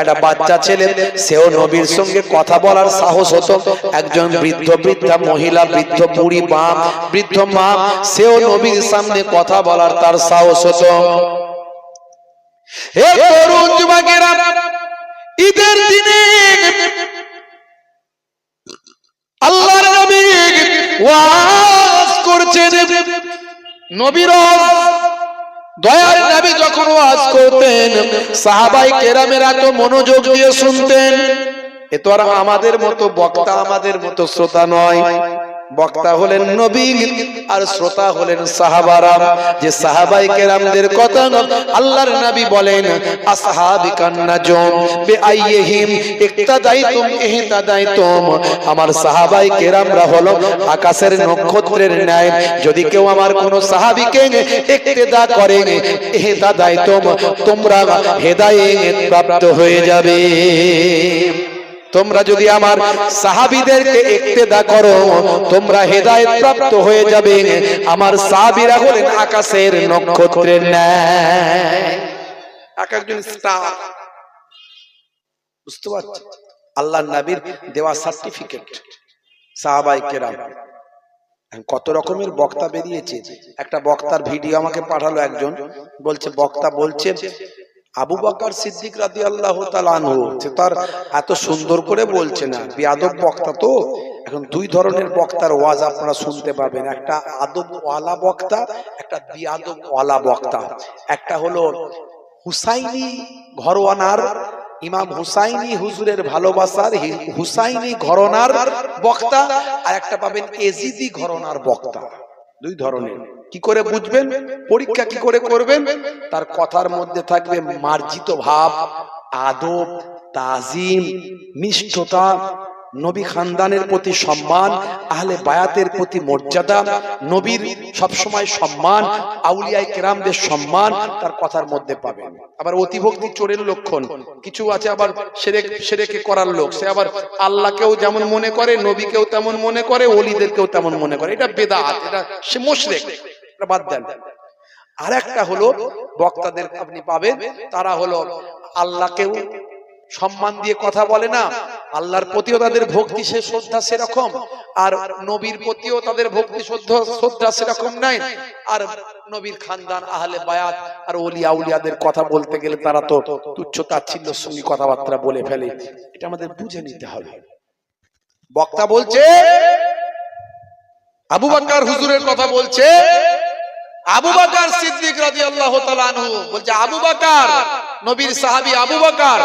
S1: একটা বাচ্চা ছেলে, সেও নবীর সঙ্গে কথা বলার সাহস হতো। একজন বৃদ্ধ বৃদ্ধা মহিলা, বৃদ্ধ বুড়ি মা, বৃদ্ধ মা, সেও নবীর সামনে কথা বলার তার সাহস হতো। হে তরুণ যুবকেরা, ঈদের দিনে আল্লাহর নবী ওয়াজ করছেন। নবীর দয়ার নবী যখন ওয়াজ করতেন, সাহাবায়ে কেরামেরা তো মনোযোগ দিয়ে শুনতেন। এ তো আর আমাদের মতো বক্তা, আমাদের মতো শ্রোতা নয়। বক্তা হলেন নবী আর শ্রোতা হলেন সাহাবারা। যে সাহাবায়ে কেরামদের কথা আল্লাহর নবী বলেন, আসহাবিকান নাজম বিআইহিম ইক্তাদাইতুম ইহতাদাইতুম। আমার সাহাবায়ে কেরামরা হলো আকাশের নক্ষত্রের ন্যায়। যদি কেউ আমার কোন সাহাবীকে ইক্তেদা করে, ইহতাদাইতুম, তোমরা হেদায়েত প্রাপ্ত হয়ে যাবে। তোমরা যদি আমার সাহাবীদেরকে ইক্তেদা করো, তোমরা হেদায়েত প্রাপ্ত হয়ে যাবে। আমার সাহাবীরা হলেন আকাশের নক্ষত্রের ন্যায়, এক একজন স্টার। বুঝতে পারছেন? আল্লাহর নবীর দেওয়া সার্টিফিকেট সাহাবায়ে কেরাম। কত রকমের বক্তা বেরিয়েছে। একটা বক্তার ভিডিও আমাকে পাঠালো একজন, বলছে বক্তা বলছে আবু বকর সিদ্দিক রাদিয়াল্লাহু তাআলা আনহু, তার এত সুন্দর করে বলছে না, বেয়াদব বক্তা তো। এখন দুই ধরনের বক্তার ওয়াজ আপনারা শুনতে পাবেন, একটা আদব ওয়ালা বক্তা, একটা বেয়াদব ওয়ালা বক্তা। একটা হলো হুসাইনি ঘরানার ইমাম হুসাইনি হুজুরের ভালোবাসার হুসাইনি ঘরানার বক্তা, আর একটা পাবেন এজিদি ঘরানার বক্তা। দুই ধরনের। কি করে বুঝবেন? পরীক্ষা কি করে করবেন? তার কথার মধ্যে থাকবে মার্জিত ভাব, আদব, তাজিম, নিষ্ঠতা, নবী খানদানের প্রতি সম্মান, আহলে বায়াতের প্রতি মর্যাদা, নবীর সবসময় সম্মান, আউলিয়ায়ে কেরামদের সম্মান তার কথার মধ্যে পাবেন। আবার অতিভক্তি চোরের লক্ষণ। কিছু আছে আবার শিরকে করার লোক, সে আবার আল্লাহকেও যেমন মনে করে, নবীকেও তেমন মনে করে, ওলিদেরকেও তেমন মনে করে। এটা বেদাত, এটা সে মুশরিক, এটা বাদ দেন। আর একটা হলো বক্তাদের আপনি পাবেন, তারা হলো আল্লাহকেও সম্মান দিয়ে কথা বলে না, আল্লাহর প্রতিও তাদের ভক্তি সে শ্রদ্ধা সেরকম, আর নবীর প্রতিও তাদের ভক্তি শ্রদ্ধা সেরকম নাই। আর নবীর খানদান, আহলে বায়াত আর ওলি আউলিয়াদের কথা বলতে গেলে তারা তো তুচ্ছ তাচ্ছিল্যের সঙ্গে কথাবার্তা বলে ফেলে। এটা আমাদের বুঝে নিতে হবে। বক্তা বলছে আবু বকর হুজুরের কথা বলছে, আবু বকর সিদ্দিক রাদিয়াল্লাহু তাআলা আনহু বলছে, আবু বকর নবীর সাহাবী আবু বকর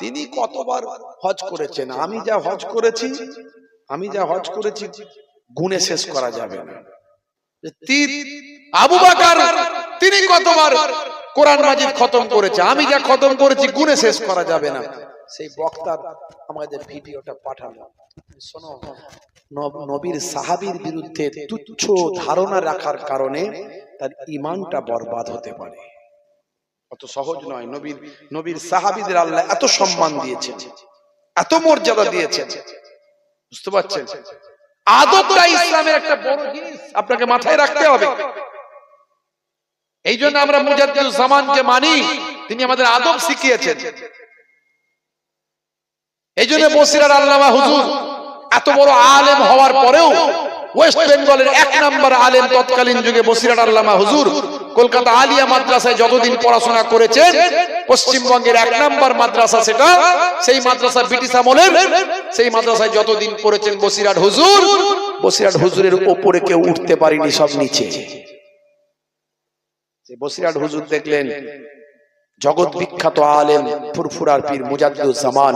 S1: তিনি কতবার হজ করেছেন, আমি যা হজ করেছি গুণে শেষ করা যাবে না। আবু বকর তিনি কতবার কোরআন মাজিদ খতম করেছে, আমি যা খতম করেছি গুণে শেষ করা যাবে না। সেই বক্তা আমাদের ভিডিওটা পাঠালো, শোনো, নবীর সাহাবীর বিরুদ্ধে তুচ্ছ ধারণা রাখার কারণে তার ঈমানটা বরবাদ হতে পারে। অত সহজ নয়। নবীর সাহাবীদের আল্লাহ এত সম্মান দিয়েছেন, এত মর্যাদা দিয়েছেন, বুঝতে পারছেন? আদবটা ইসলামের একটা বড় জিনিস, আপনাকে মাথায় রাখতে হবে। এই জন্য আমরা মুজাদ্দিদুজ জামানকে মানি, তিনি আমাদের আদব শিখিয়েছেন। এই জন্য বসিরার আল্লামা হুজুর এত বড় আলেম হওয়ার পরেও ওয়েস্ট বেঙ্গলের 1 নম্বর আলেম তৎকালীন যুগে বসিরার আল্লামা হুজুর কলকাতা আলিয়া মাদ্রাসায় যতদিন পড়াশোনা করেছেন, পশ্চিমবঙ্গের 1 নম্বর মাদ্রাসা সেটা, সেই মাদ্রাসা ব্রিটিশ আমলের, সেই মাদ্রাসায় যতদিন পড়েছেন বসিরাট হুজুরের উপরে কেউ উঠতে পারেনি, সব নিচে। বসিরাট হুজুর দেখলেন জগৎ বিখ্যাত আলেম ফুরফুরার পীর মুজাদ্দিদুজ জামান,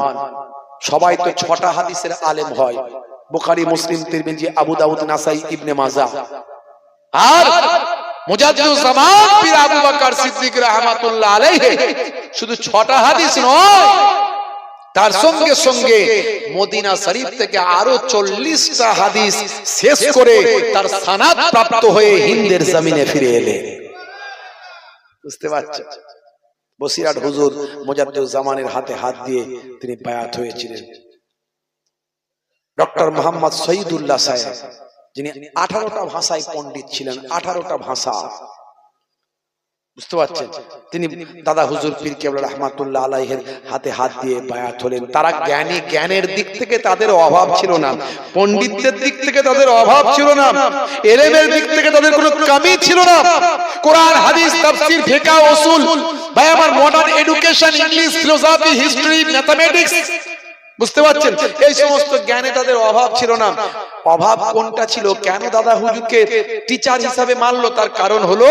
S1: সবাই তো 6টা হাদিসের আলেম হয়, বুখারী, মুসলিম, তিরমিজি, আবু দাউদ, নাসাই, ইবনে মাজাহ। আর মুজাদ্দিদুজ জামান পীর আবু বকর সিদ্দিক রাহমাতুল্লাহ আলাইহি শুধু 6টা হাদিস নয়, তার সঙ্গে সঙ্গে মদিনা শরীফ থেকে আরো 40টা হাদিস শেষ করে তার সনদ প্রাপ্ত হয়ে হিন্দের জমিনে ফিরে এলেন। বুঝতে পারছেন? বসিরাট হুজুর মুজাদ্দিদুজ জামানের হাতে হাত দিয়ে তিনি বায়াত হয়েছিলেন। ডক্টর মোহাম্মদ শহীদুল্লাহ সাহেব, যিনি 18টা ভাষায় পণ্ডিত ছিলেন, 18টা ভাষা, বুঝতে পারছেন? তিনি দাদা হুজুর পীর কেবলা রাহমাতুল্লাহ আলাইহির হাতে হাত দিয়ে বায়াত হলেন। তারা জ্ঞানের দিক থেকে তাদের অভাব ছিল না, পণ্ডিতদের দিক থেকে তাদের অভাব ছিল না, ইলমের দিক থেকে তাদের কোনো কমি ছিল না। কোরআন, হাদিস, তাফসীর, ফিকহ, উসুল, ভাই আমার modern education, English, philosophy, history, mathematics, বুঝতে পারছেন? এই সমস্ত জ্ঞানে তাদের অভাব ছিল না। অভাব কোনটা ছিল? কেন দাদা হুজুরকে টিচার হিসাবে মানলো? তার কারণ হলো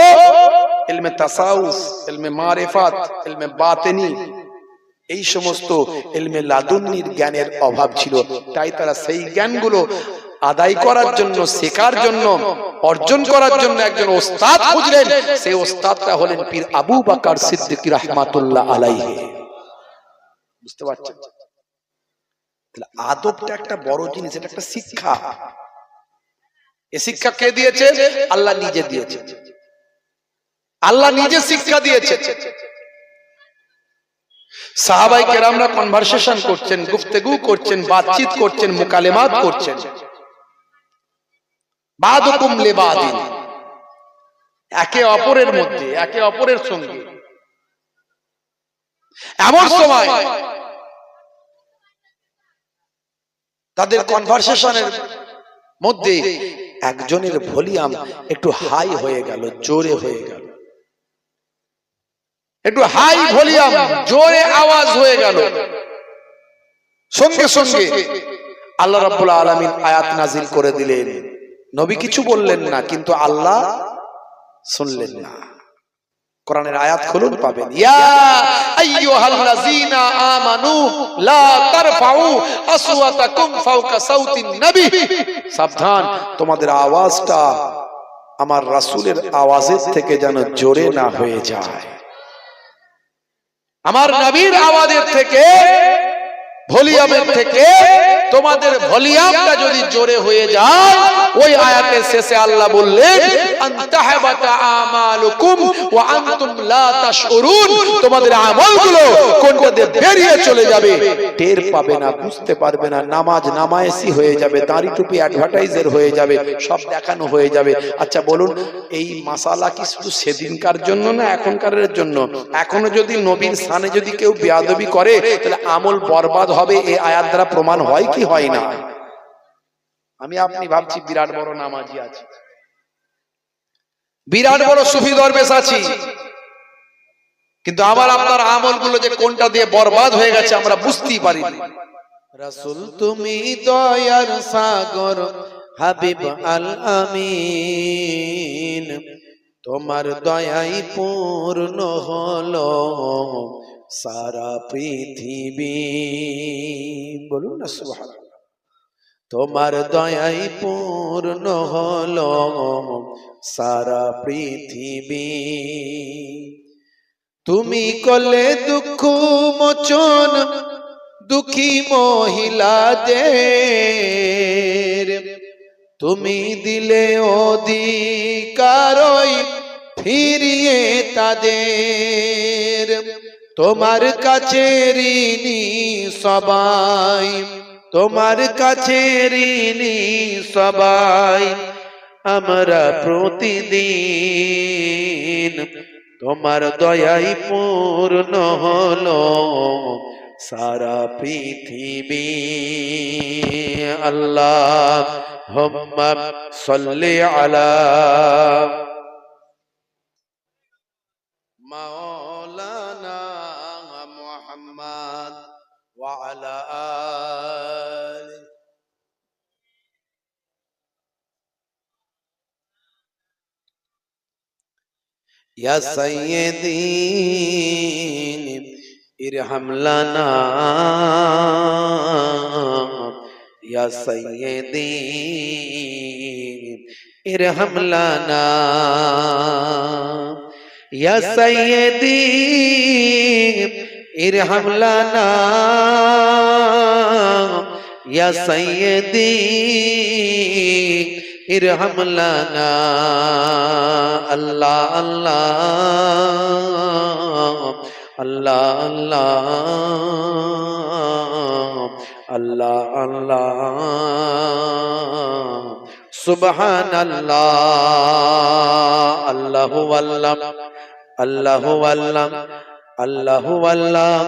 S1: ইলমে তাসাউফ, ইলমে মারিফাত, ইলমে বাতিনি, এই সমস্ত ইলমে লাদুন্নির জ্ঞানের অভাব ছিল। তাই তারা সেই জ্ঞানগুলো আদায় করার জন্য, শেখার জন্য, অর্জন করার জন্য একজন ওস্তাদ খুঁজলেন। সেই ওস্তাদটা হলেন পীর আবু বকর সিদ্দিক রাহমাতুল্লাহ আলাইহি। বুঝতে পারছেন? আদবটা একটা বড় জিনিস, এটা একটা শিক্ষা। এই শিক্ষা কে দিয়েছে? আল্লাহ নিজে দিয়েছে। আল্লাহ নিজে শিক্ষা দিয়েছে। সাহাবায়ে কেরামরা কনভারসেশন করছেন, গুফতগু করছেন, বাতচিত করছেন, মুকালেমাত করছেন, বাদুকুম লিবাদিন, একে অপরের মধ্যে, একে অপরের সঙ্গে। এমন সময় তাদের কনভারসেশনের মধ্যে একজনের ভলিউম একটু হাই হয়ে গেল, জোরে হয়ে গেল, একটু হাই ভলিউম, জোরে আওয়াজ হয়ে গেল। সঙ্গে সঙ্গে আল্লাহ রাব্বুল আলামিন আয়াত নাজিল করে দিলেন। নবী কিছু বললেন না, কিন্তু আল্লাহ শুনলেন না। কোরআনের আয়াত খুলুন, পাবেন, ইয়া আইয়ুহাল্লাযীনা আমানু লা তারফাউ আসওয়াতাকুম ফাওকা সাউতিন নবী, সাবধান, তোমাদের আওয়াজটা আমার রাসূলের আওয়াজের থেকে যেন জোরে না হয়ে যায়। আমার নবীর আওয়াজের থেকে, ভলিউমের থেকে তোমাদের ভলিউমটা যদি জোরে হয়ে যায়, ওই আয়াতের শেষে আল্লাহ বললেন আনতাহাবাতা আমালুকুম ওয়া আনতুম লা তাশউরুন, তোমাদের আমলগুলো কোনটা দিয়ে বেরিয়ে চলে যাবে, টের পাবে না, বুঝতে পারবে না। নামাজ নামায়েসি হয়ে যাবে, দাড়ি টুপি অ্যাডভার্টাইজার হয়ে যাবে, সব দেখানো হয়ে যাবে। আচ্ছা বলুন, এই মাসালা কি শুধু সেদিনকার জন্য না এখনকারের জন্য? এখনো যদি নবীর শানে যদি কেউ বেয়াদবি করে, তাহলে আমল বরবাদ হবে, এই আয়াত দ্বারা প্রমাণ হয় কি হয় না? আমি আপনি ভাবছি বিরাট বড় নামাজি আছি, বিরাট বড় সুফি দরবেশ আছি, কিন্তু আমার আপনার আমলগুলো যে কোনটা দিয়ে বরবাদ হয়ে গেছে আমরা বুঝতেই পারি না। রাসূল তুমি দয়ার সাগর, হাবিব আল আমিন, তোমার দয়াই পূর্ণ হলো সারা পৃথিবী। বলুন না সুবহানাল্লাহ। তোমার দয়াই পূর্ণ হলো সারা পৃথিবী। তুমি করলে দুঃখ মোচন দুঃখী মহিলাদের, তুমি দিলে অধিকার ফিরিয়ে তাদের। তোমার কাছে ঋণী সবাই, তোমার কাছে ঋণী সবাই, আমরা প্রতিদিন তোমার দয়াই পূর্ণ হলো সারা পৃথিবী। আল্লাহুম্মা সাল্লি আলা মাওলানা মুহাম্মদ ওয়া আলা আলি। ইয়া সাইয়্যিদি ইরহাম লানা, ইয়া সাইয়্যিদি ইরহাম লানা, ইয়া সাইয়্যিদি ইরহাম লানা, ইয়া সাইয়্যিদি ইরহাম লানা। আল্লাহ আল্লাহ আল্লাহ আল্লাহ আল্লাহ আল্লাহ সুবহানাল্লাহ। আল্লাহু আল্লাহ আল্লাহু আল্লাহ আল্লাহু আল্লাহ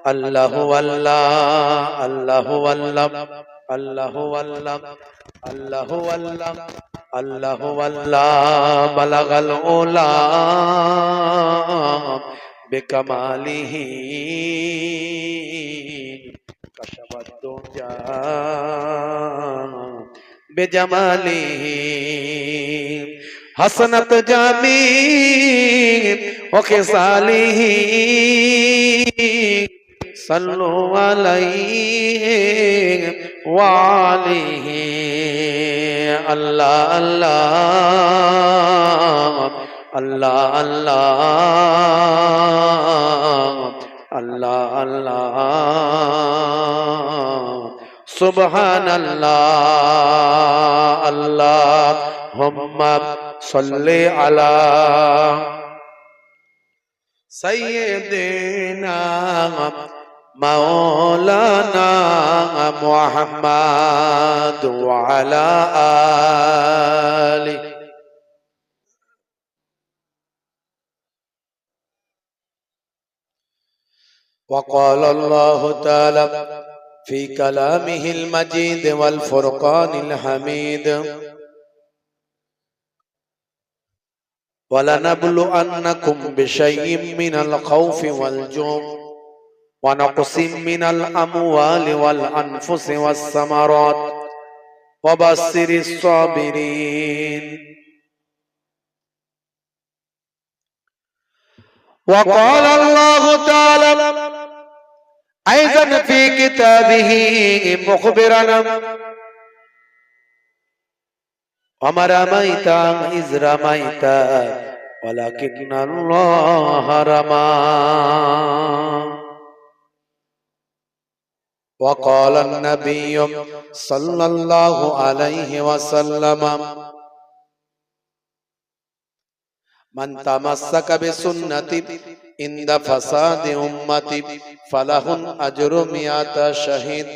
S1: আল্লাহু আল্লাহ আল্লাহু আল্লাহ আল্লাহু আল্লাহ আল্লাহু আল্লাহ আল্লাহু আল্লাহ। বালাগাল উলা বিকামালিহি কাশাফাদ দুজা বিজামালিহি হাসনাত জামি ওয়া খিসালিহি সাল্লু আলাইহি ওয়া আলিহি। আল্লাহ আল্লাহ আল্লাহ আল্লাহ আল্লাহ আল্লাহ সুবহানাল্লাহ। আল্লাহুম্মা সাল্লি আলা সাইয়্যিদিনা মাওলানা মুহাম্মদ ওয়া আলা আলি। وقال الله تعالى في كلامه المجيد والفرقان الحميد ولنبلونكم بشيء من الخوف والجوع ونقص من الأموال والأنفس والثمرات وبشر الصابرين. وقال الله تعالى أيضا في كتابه مخبرا وما رميت إذ رميت ولكن الله رمى وقال النبي صلى الله عليه وسلم من تمسك بسنتي عند فساد أمتي فله أجر 100 شهيد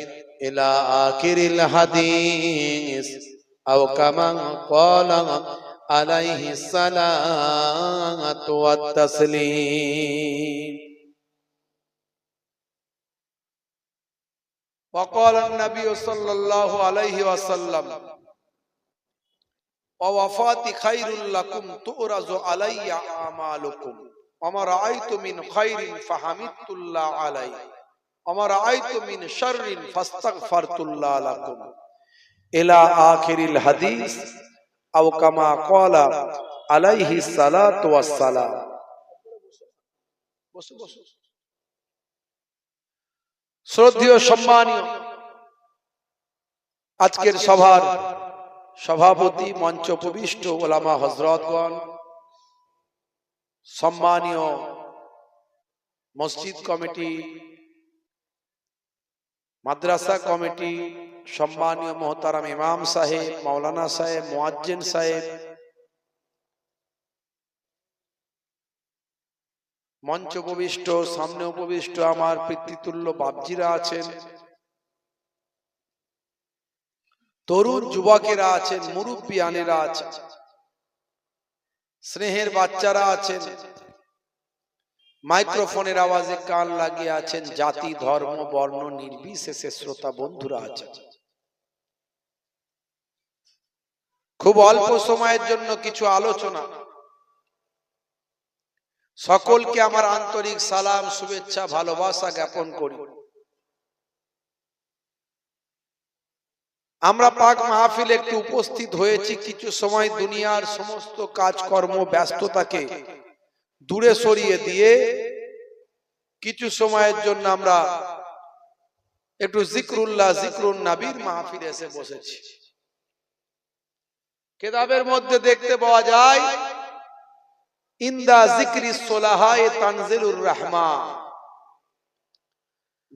S1: إلى آخر الحديث أو كما قال عليه الصلاة والتسليم. وقال النبي صلى الله عليه وسلم ووفاتي خير لكم تؤرز علي أعمالكم وما رأيت من خير فحمدت الله عليه وما رأيت من شر فاستغفرت الله لكم إلى آخر الحديث أو كما قال عليه الصلاة والسلام. শ্রদ্ধেয় সম্মানীয় আজকের সভার সভাপতি, মঞ্চ উপবিষ্ট ওলামা হযরতগণ, সম্মানীয় মসজিদ কমিটি, মাদ্রাসা কমিটি, সম্মানীয় মোহতারাম ইমাম সাহেব, মাওলানা সাহেব, মুয়াজ্জিন সাহেব, মঞ্চ উপবিষ্ট, সামনে উপবিষ্ট আমার পিতৃতুল্য বাপজিরা আছেন, তরুণ যুবকেরা আছেন, মুরব্বিয়ানেরা আছেন, স্নেহের বাচ্চারা আছেন, মাইক্রোফোনের আওয়াজে কান লাগিয়ে আছেন, জাতি ধর্ম বর্ণ নির্বিশেষে শ্রোতা বন্ধুরা আছেন। খুব অল্প সময়ের জন্য কিছু আলোচনা। সকলকে আমার আন্তরিক সালাম, শুভেচ্ছা, ভালোবাসা জ্ঞাপন করি। আমরা পাক মাহফিলে একটু উপস্থিত হয়েছি, কিছু সময় দুনিয়ার সমস্ত কাজকর্ম ব্যস্ততাকে দূরে সরিয়ে দিয়ে কিছু সময়ের জন্য আমরা একটু জিকরুল্লাহ, জিকরুন নবীর মাহফিলে এসে বসেছি। কিতাবের মধ্যে দেখতে পাওয়া যায় ইন্দা জিকরি সোলাহায়ে তানজিলুর রাহমা,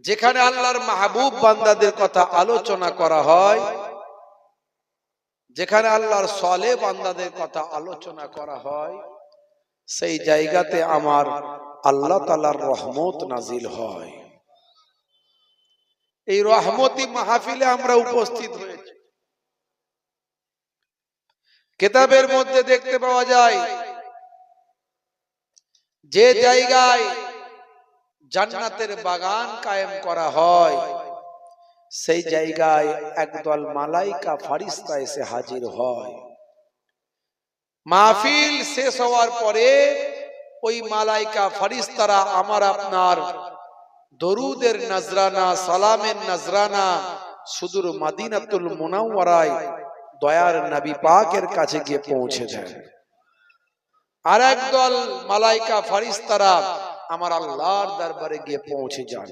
S1: যেখানে আল্লাহর মাহবুব বান্দাদের কথা আলোচনা করা হয়, যেখানে আল্লাহর সালেহ বান্দাদের কথা আলোচনা করা হয়, সেই জায়গাতে আমার আল্লাহ তাআলার রহমত নাজিল হয়। এই রহমতি মাহফিলে আমরা উপস্থিত হয়েছি। কিতাবের মধ্যে দেখতে পাওয়া যায় যে জায়গায় জান্নাতের বাগান কায়েম করা হয়, সেই জায়গায় একদল মালাইকা ফারিস্তা এসে হাজির হয়। মাহফিল শেষ হওয়ার পরে ওই মালাইকা ফারিস্তারা আমার আপনার দরুদের নজরানা, সালামের নজরানা সুদূর মদিনাতুল মুনাওয়ারায় দয়ার নবী পাকের কাছে গিয়ে পৌঁছে দেয়। আর একদল মালাইকা ফারিস্তারা আমার আল্লাহর দরবারে গিয়ে পৌঁছে যান।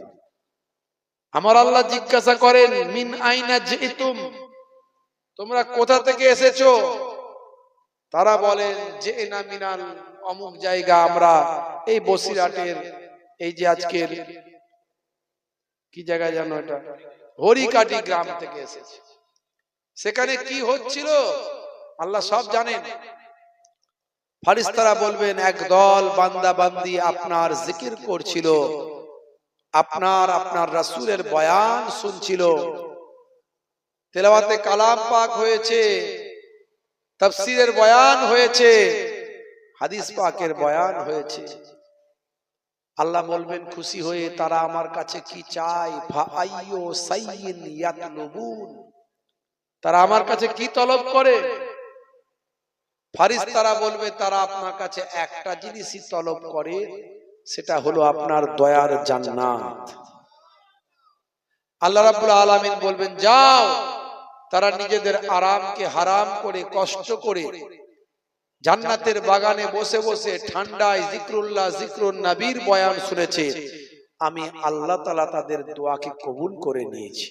S1: আমার আল্লাহ জিজ্ঞাসা করেন, মিন আইনা জিতুম, তোমরা কোথা থেকে এসেছো? তারা বলেন যে না মিনাল অমুক জায়গা, আমরা এই বসিরহাটের এই যে আজকের কি জায়গা জানো, এটা হরিকাটি গ্রাম থেকে এসেছে। সেখানে কি হচ্ছিল আল্লাহ সব জানেন। ফারিস্তারা বলবেন একদল বান্দা বান্দি আপনার জিকির করছিল, আপনার রাসূলের বয়ান শুনছিল, তেলাওয়াতে কালাম পাক হয়েছে, তাফসীরের বয়ান হয়েছে, হাদিস পাকের বয়ান হয়েছে। আল্লাহ বলবেন খুশি হয়ে, তারা আমার কাছে কি চায়? ফাআইয়ু সাইয়িন ইয়াতলুবুন, তারা আমার কাছে কি তলব করে? ফারিস্তারা বলবে তারা আপনার কাছে একটা জিনিসই তলব করে, সেটা হলো আপনার দয়ার জান্নাত। আল্লাহ রাব্বুল আলামিন বলবেন যাও, তারা নিজেদের আরামকে হারাম করে, কষ্ট করে জান্নাতের বাগানে বসে বসে ঠান্ডায় জিকরুল্লাহ, জিকরুন নবীর বয়ান শুনেছে। আমি আল্লাহ তাআলা তাদের দোয়াকে কবুল করে নিয়েছি।